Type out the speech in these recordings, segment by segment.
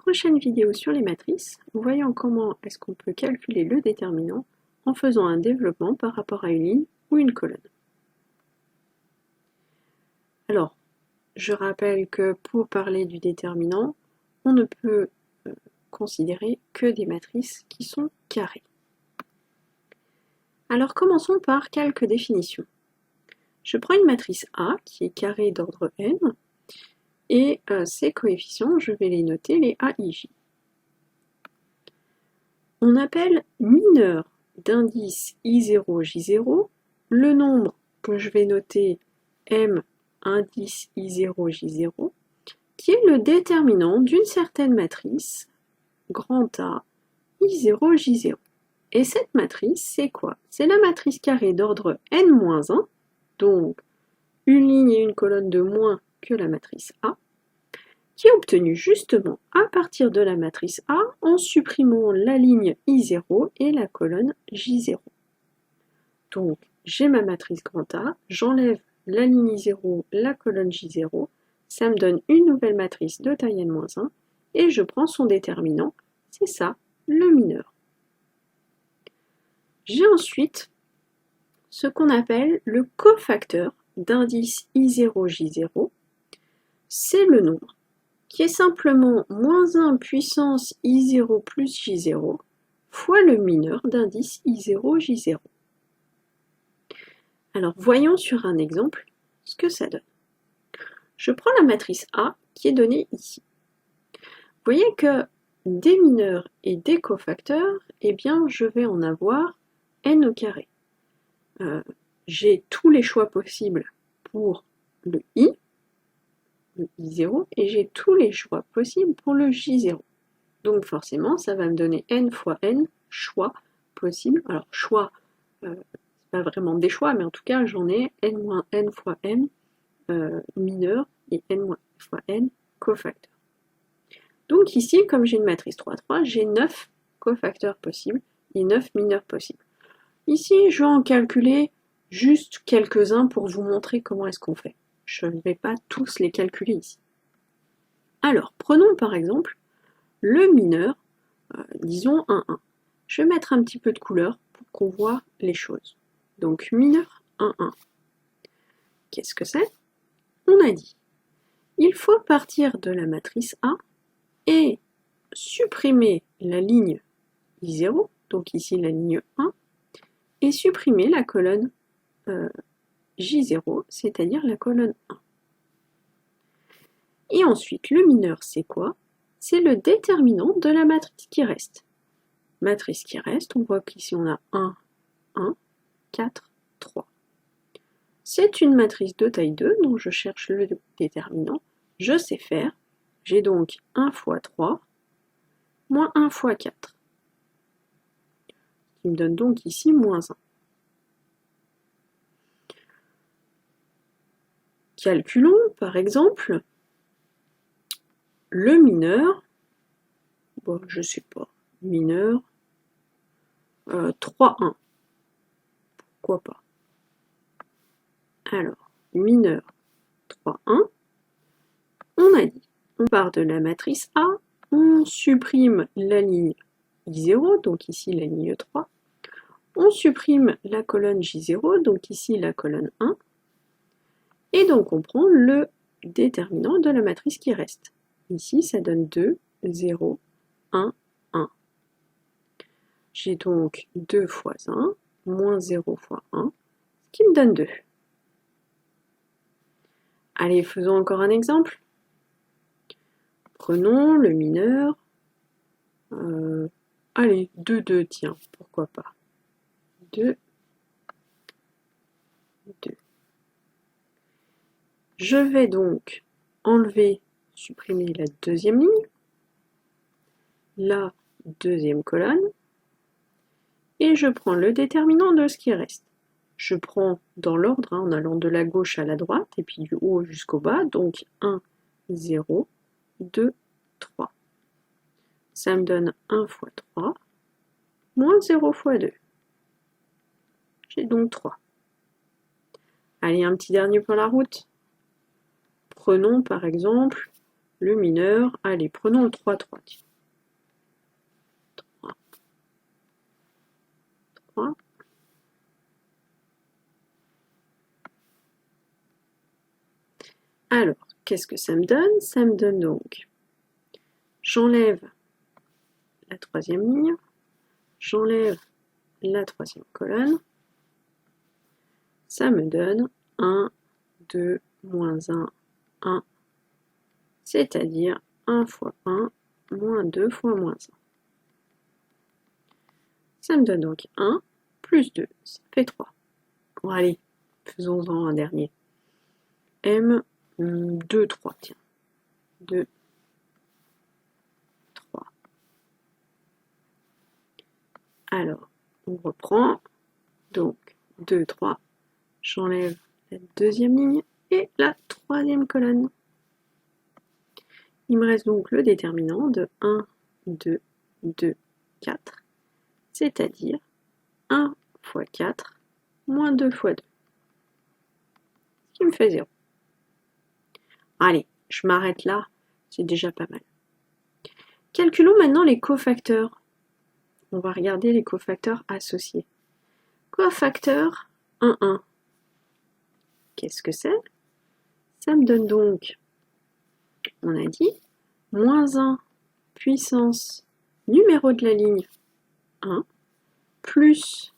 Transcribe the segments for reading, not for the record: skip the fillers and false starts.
prochaine vidéo sur les matrices, voyons comment est-ce qu'on peut calculer le déterminant en faisant un développement par rapport à une ligne ou une colonne. Alors, je rappelle que pour parler du déterminant, on ne peut considérer que des matrices qui sont carrées. Alors commençons par quelques définitions. Je prends une matrice A qui est carrée d'ordre n, et ces coefficients, je vais les noter les AIJ. On appelle mineur d'indice I0, J0 le nombre que je vais noter M indice I0, J0, qui est le déterminant d'une certaine matrice, grand A, I0, J0. Et cette matrice, c'est quoi? C'est la matrice carrée d'ordre n-1, donc une ligne et une colonne de moins que la matrice A, qui est obtenue justement à partir de la matrice A en supprimant la ligne I0 et la colonne J0. Donc j'ai ma matrice grand A, j'enlève la ligne I0, la colonne J0, ça me donne une nouvelle matrice de taille n-1 et je prends son déterminant, c'est ça, le mineur. J'ai ensuite ce qu'on appelle le cofacteur d'indice I0, J0, c'est le nombre qui est simplement moins 1 puissance I0 plus J0 fois le mineur d'indice I0, J0. Alors voyons sur un exemple ce que ça donne. Je prends la matrice A qui est donnée ici. Vous voyez que des mineurs et des cofacteurs, eh bien je vais en avoir n au carré. J'ai tous les choix possibles pour le I0, et j'ai tous les choix possibles pour le J0. Donc forcément, ça va me donner n fois n choix possibles. Alors choix, c'est pas vraiment des choix, mais en tout cas, j'en ai n moins n fois n mineur et n moins fois n cofacteurs. Donc ici, comme j'ai une matrice 3, 3, j'ai 9 cofacteurs possibles et 9 mineurs possibles. Ici, je vais en calculer juste quelques-uns pour vous montrer comment est-ce qu'on fait. Je ne vais pas tous les calculer ici. Alors, prenons par exemple le mineur, disons 1, 1. Je vais mettre un petit peu de couleur pour qu'on voit les choses. Donc, mineur 1, 1. Qu'est-ce que c'est? On a dit, il faut partir de la matrice A et supprimer la ligne I0, donc ici la ligne 1, et supprimer la colonne J0, c'est-à-dire la colonne 1. Et ensuite, le mineur, c'est quoi? C'est le déterminant de la matrice qui reste. Matrice qui reste, on voit qu'ici on a 1, 1, 4, 3. C'est une matrice de taille 2, donc je cherche le déterminant. Je sais faire. J'ai donc 1 fois 3, moins 1 fois 4. Qui me donne donc ici moins 1. Calculons, par exemple, le mineur, bon, je sais pas, mineur 3, 1. Pourquoi pas? Alors, mineur 3, 1, on a dit, on part de la matrice A, on supprime la ligne I0, donc ici la ligne 3, on supprime la colonne J0, donc ici la colonne 1, et donc on prend le déterminant de la matrice qui reste. Ici, ça donne 2, 0, 1, 1. J'ai donc 2 fois 1, moins 0 fois 1, ce qui me donne 2. Allez, faisons encore un exemple. Prenons le mineur. Allez, 2, 2, tiens, pourquoi pas. 2, 2. Je vais donc enlever, supprimer la deuxième ligne, la deuxième colonne, et je prends le déterminant de ce qui reste. Je prends dans l'ordre, en allant de la gauche à la droite, et puis du haut jusqu'au bas, donc 1, 0, 2, 3. Ça me donne 1 fois 3, moins 0 fois 2. J'ai donc 3. Allez, un petit dernier pour la route. Prenons par exemple le mineur. Allez, prenons le 3, 3. 3, 3. Alors, qu'est-ce que ça me donne? Ça me donne donc, j'enlève la troisième ligne, j'enlève la troisième colonne, ça me donne 1, 2, moins 1, 1, c'est-à-dire 1 fois 1, moins 2 fois moins 1. Ça me donne donc 1 plus 2, ça fait 3. Bon, allez, faisons-en un dernier. M, 2, 3, tiens. 2, 3. Alors, on reprend. Donc, 2, 3. J'enlève la deuxième ligne et la troisième colonne. Il me reste donc le déterminant de 1, 2, 2, 4, c'est-à-dire 1 fois 4 moins 2 fois 2, ce qui me fait 0. Allez, je m'arrête là, c'est déjà pas mal. Calculons maintenant les cofacteurs. On va regarder les cofacteurs associés. Cofacteur 1, 1. Qu'est-ce que c'est? Ça me donne donc, on a dit, moins 1 puissance numéro de la ligne 1, plus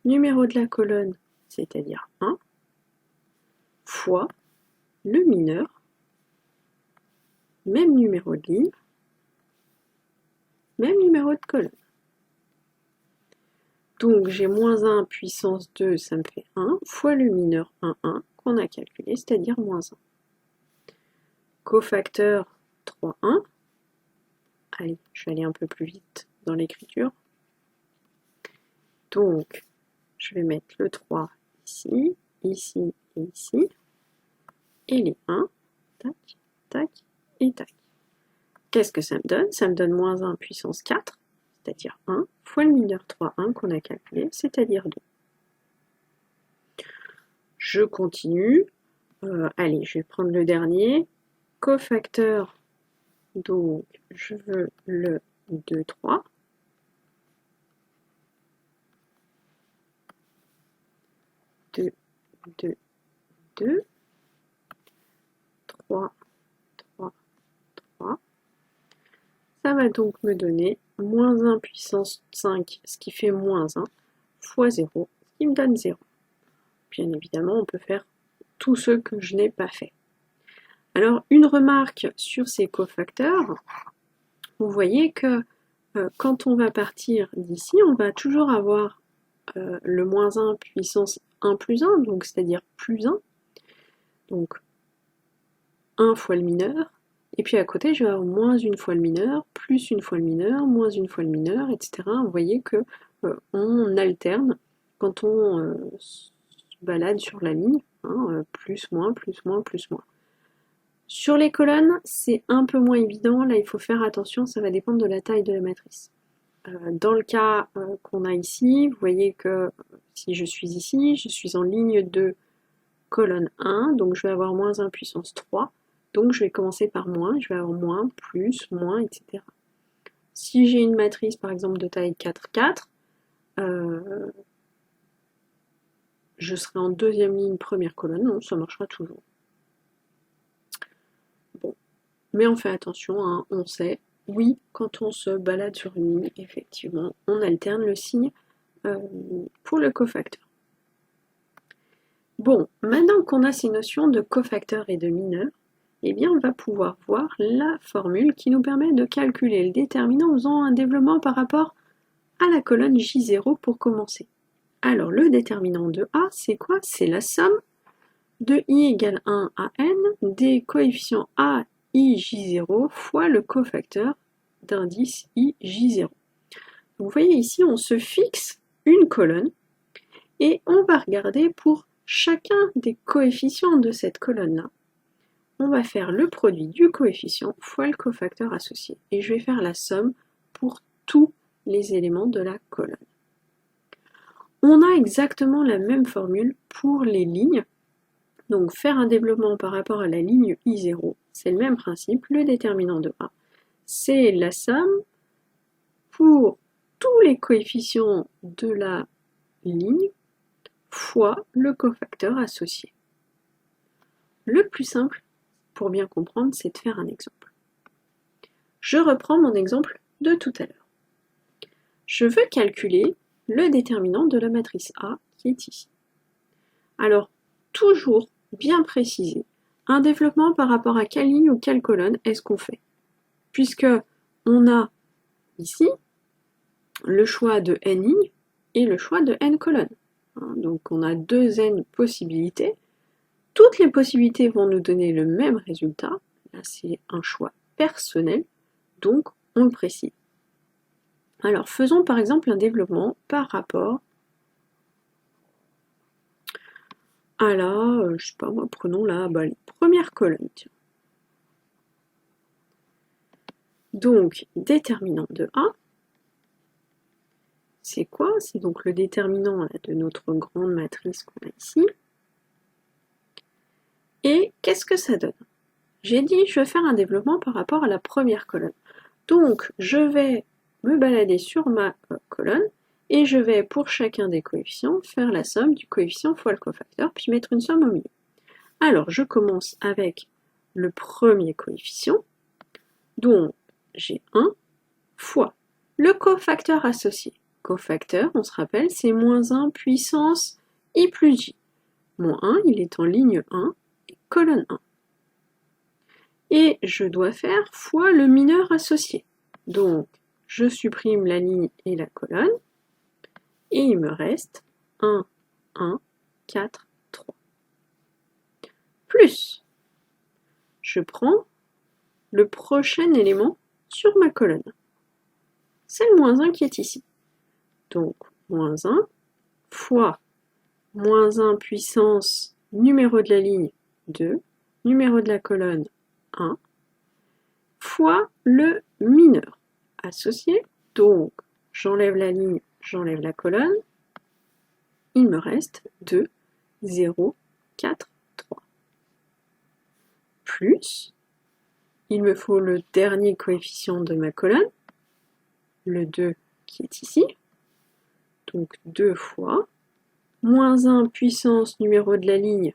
numéro de la colonne, c'est-à-dire 1, fois le mineur, même numéro de ligne, même numéro de colonne. Donc j'ai moins 1 puissance 2, ça me fait 1, fois le mineur 1, 1, qu'on a calculé, c'est-à-dire moins 1. Cofacteur 3, 1. Allez, je vais aller un peu plus vite dans l'écriture. Donc, je vais mettre le 3 ici, ici et ici. Et les 1, tac, tac et tac. Qu'est-ce que ça me donne? Ça me donne moins 1 puissance 4, c'est-à-dire 1, fois le mineur 3, 1 qu'on a calculé, c'est-à-dire 2. Je continue. Allez, je vais prendre le dernier. Cofacteur, donc je veux le 2, 3. 2, 2, 2. 3, 3, 3. Ça va donc me donner moins 1 puissance 5, ce qui fait moins 1, fois 0, ce qui me donne 0. Bien évidemment, on peut faire tous ceux que je n'ai pas fait. Alors, une remarque sur ces cofacteurs, vous voyez que quand on va partir d'ici, on va toujours avoir le moins 1 puissance 1 plus 1, donc c'est-à-dire plus 1. Donc, 1 fois le mineur, et puis à côté, je vais avoir moins une fois le mineur, plus une fois le mineur, moins une fois le mineur, etc. Vous voyez que on alterne quand on se balade sur la ligne, hein, plus, moins, plus, moins, plus, moins. Sur les colonnes, c'est un peu moins évident, là il faut faire attention, ça va dépendre de la taille de la matrice. Dans le cas qu'on a ici, vous voyez que si je suis ici, je suis en ligne de colonne 1, donc je vais avoir moins 1 puissance 3, donc je vais commencer par moins, je vais avoir moins, plus, moins, etc. Si j'ai une matrice par exemple de taille 4, 4, je serai en deuxième ligne, première colonne, non, ça marchera toujours. Bon, mais on fait attention, hein, on sait, oui, quand on se balade sur une ligne, effectivement, on alterne le signe pour le cofacteur. Bon, maintenant qu'on a ces notions de cofacteur et de mineur, eh bien on va pouvoir voir la formule qui nous permet de calculer le déterminant en faisant un développement par rapport à la colonne J0 pour commencer. Alors le déterminant de A, c'est quoi? C'est la somme de I égale 1 à n des coefficients A, I, J0 fois le cofacteur d'indice I, J0. Vous voyez ici, on se fixe une colonne et on va regarder pour chacun des coefficients de cette colonne-là. On va faire le produit du coefficient fois le cofacteur associé. Et je vais faire la somme pour tous les éléments de la colonne. On a exactement la même formule pour les lignes. Donc faire un développement par rapport à la ligne I0, c'est le même principe, le déterminant de A, c'est la somme pour tous les coefficients de la ligne fois le cofacteur associé. Le plus simple, pour bien comprendre, c'est de faire un exemple. Je reprends mon exemple de tout à l'heure. Je veux calculer le déterminant de la matrice A qui est ici. Alors, toujours bien préciser, un développement par rapport à quelle ligne ou quelle colonne est-ce qu'on fait? Puisque on a ici le choix de n lignes et le choix de n colonnes. Donc on a 2n possibilités. Toutes les possibilités vont nous donner le même résultat. Là, c'est un choix personnel, donc on le précise. Alors faisons par exemple un développement par rapport à la, je sais pas moi, prenons la première colonne. Tiens. Donc, déterminant de A, c'est quoi? C'est donc le déterminant là, de notre grande matrice qu'on a ici. Et qu'est-ce que ça donne? J'ai dit, je vais faire un développement par rapport à la première colonne. Donc, je vais me balader sur ma colonne et je vais, pour chacun des coefficients, faire la somme du coefficient fois le cofacteur, puis mettre une somme au milieu. Alors, je commence avec le premier coefficient. Donc, j'ai 1 fois le cofacteur associé. Cofacteur, on se rappelle, c'est moins 1 puissance I plus J. Moins 1, il est en ligne 1 et colonne 1. Et je dois faire fois le mineur associé. Donc, je supprime la ligne et la colonne, et il me reste 1, 1, 4, 3. Plus, je prends le prochain élément sur ma colonne. C'est le moins 1 qui est ici. Donc, moins 1 fois moins 1 puissance numéro de la ligne 2, numéro de la colonne 1, fois le mineur associé. Donc, j'enlève la ligne, j'enlève la colonne. Il me reste 2, 0, 4, 3. Plus, il me faut le dernier coefficient de ma colonne, le 2 qui est ici. Donc 2 fois moins 1 puissance numéro de la ligne,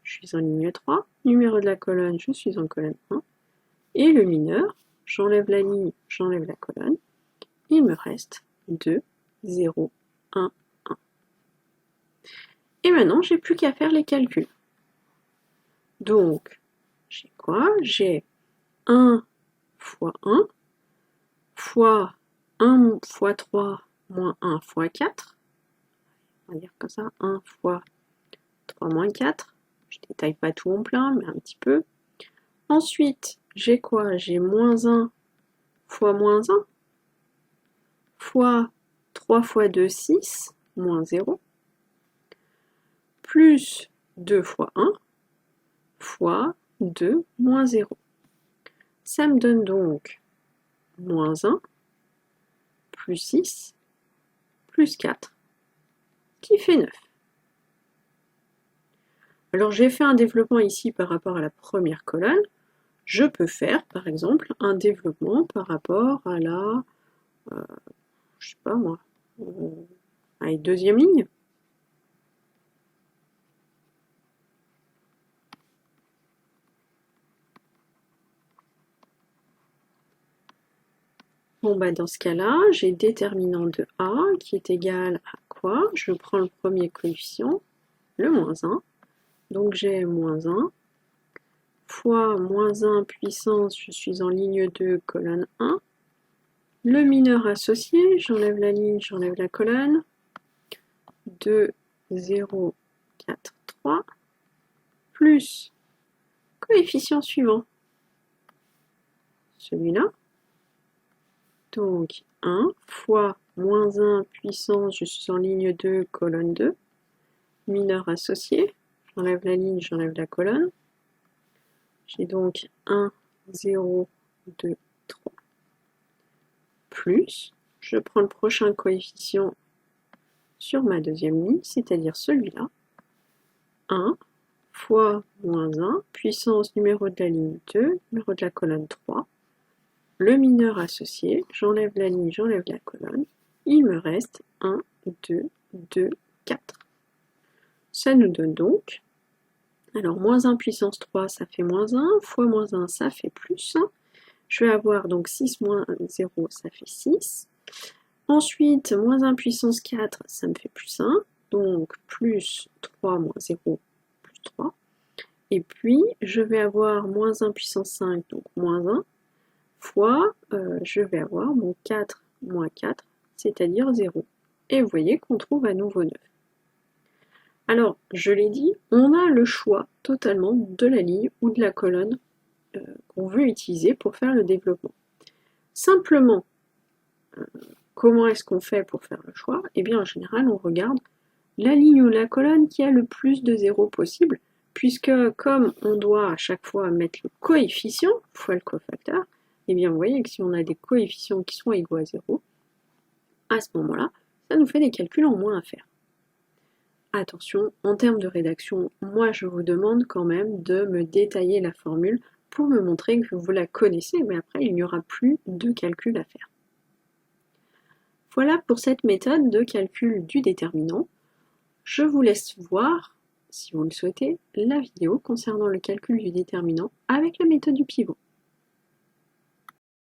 je suis en ligne 3, numéro de la colonne, je suis en colonne 1, et le mineur, j'enlève la ligne, j'enlève la colonne, il me reste 2, 0, 1, 1. Et maintenant, j'ai plus qu'à faire les calculs. Donc, j'ai quoi? J'ai 1 fois 1 fois 1 fois 3 moins 1 fois 4. On va dire comme ça, 1 fois 3 moins 4. Je ne détaille pas tout en plein, mais un petit peu. Ensuite, j'ai quoi? J'ai moins 1 fois moins 1 fois 3 fois 2, 6, moins 0, plus 2 fois 1 fois 2 moins 0. Ça me donne donc moins 1 plus 6 plus 4 qui fait 9. Alors j'ai fait un développement ici par rapport à la première colonne. Je peux faire par exemple un développement par rapport à la, je sais pas moi, à la deuxième ligne. Bon bah dans ce cas-là, j'ai déterminant de A qui est égal à quoi? Je prends le premier coefficient, le moins 1. Donc j'ai moins 1 fois moins 1 puissance, je suis en ligne 2, colonne 1. Le mineur associé, j'enlève la ligne, j'enlève la colonne. 2, 0, 4, 3. Plus coefficient suivant, celui-là. Donc 1 fois moins 1 puissance, je suis en ligne 2, colonne 2. Mineur associé, j'enlève la ligne, j'enlève la colonne. J'ai donc 1, 0, 2, 3. Plus, je prends le prochain coefficient sur ma deuxième ligne, c'est-à-dire celui-là. 1 fois moins 1, puissance numéro de la ligne 2, numéro de la colonne 3, le mineur associé, j'enlève la ligne, j'enlève la colonne, il me reste 1, 2, 2, 4. Ça nous donne donc, alors moins 1 puissance 3, ça fait moins 1, fois moins 1, ça fait plus 1. Je vais avoir donc 6 moins 0, ça fait 6. Ensuite, moins 1 puissance 4, ça me fait plus 1. Donc, plus 3 moins 0, plus 3. Et puis, je vais avoir moins 1 puissance 5, donc moins 1, fois, je vais avoir mon 4 moins 4, c'est-à-dire 0. Et vous voyez qu'on trouve à nouveau 9. Alors, je l'ai dit, on a le choix totalement de la ligne ou de la colonne qu'on veut utiliser pour faire le développement. Simplement, comment est-ce qu'on fait pour faire le choix? Eh bien, en général, on regarde la ligne ou la colonne qui a le plus de zéros possible, puisque comme on doit à chaque fois mettre le coefficient fois le cofacteur, eh bien, vous voyez que si on a des coefficients qui sont égaux à 0, à ce moment-là, ça nous fait des calculs en moins à faire. Attention, en termes de rédaction, moi je vous demande quand même de me détailler la formule pour me montrer que vous la connaissez, mais après il n'y aura plus de calcul à faire. Voilà pour cette méthode de calcul du déterminant. Je vous laisse voir, si vous le souhaitez, la vidéo concernant le calcul du déterminant avec la méthode du pivot.